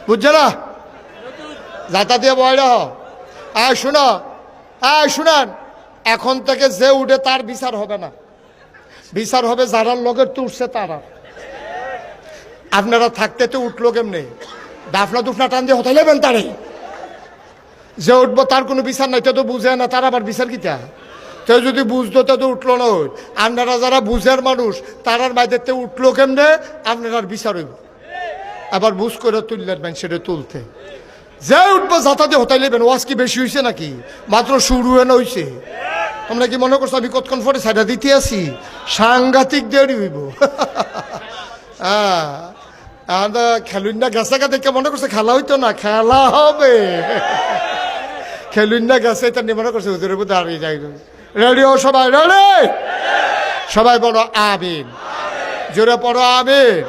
বুঝছো না? যাতা দিয়ে বয়রা শোনো, শুনান, এখন থেকে যে উঠে তার বিচার হবে না, বিচার হবে যারা লগের তুলছে তারা। আপনারা থাকতে তো উঠলো কেমনে? দাফনা দুফনা টান দিয়ে হতে নেবেন তারে, যে উঠবো তার কোনো বিচার নাই, তো বুঝে না, তার আবার বিচার কিটা? তো যদি বুঝতো তো উঠলো না। আপনারা যারা বুঝার মানুষ তারার বাইরে উঠলো কেমনে, আপনার বিচার হইব। আবার বুঝ করে তুললেন সেটা তুলতে যে উঠবো যাতা দিয়ে হতাই নেবেন। ওয়াজ কি বেশি হয়েছে নাকি? মাত্র শুরু হয়ে হয়েছে। আমরা কি মনে করছো আমি কতক্ষণ পরে সাইডা দিতে আছি? সাংঘাতিক দেরি হইব। খেলুন না গেছে দেখে মনে করছে খেলা হইতো না, খেলা হবে। খেলুন না গেছে এটা নিয়ে মনে করছে হুজুরের মধ্যে দাঁড়িয়ে যাই। রেডি ও সবাই? রেডি? সবাই বলো আমিন, জোরে পড়ো আমিন।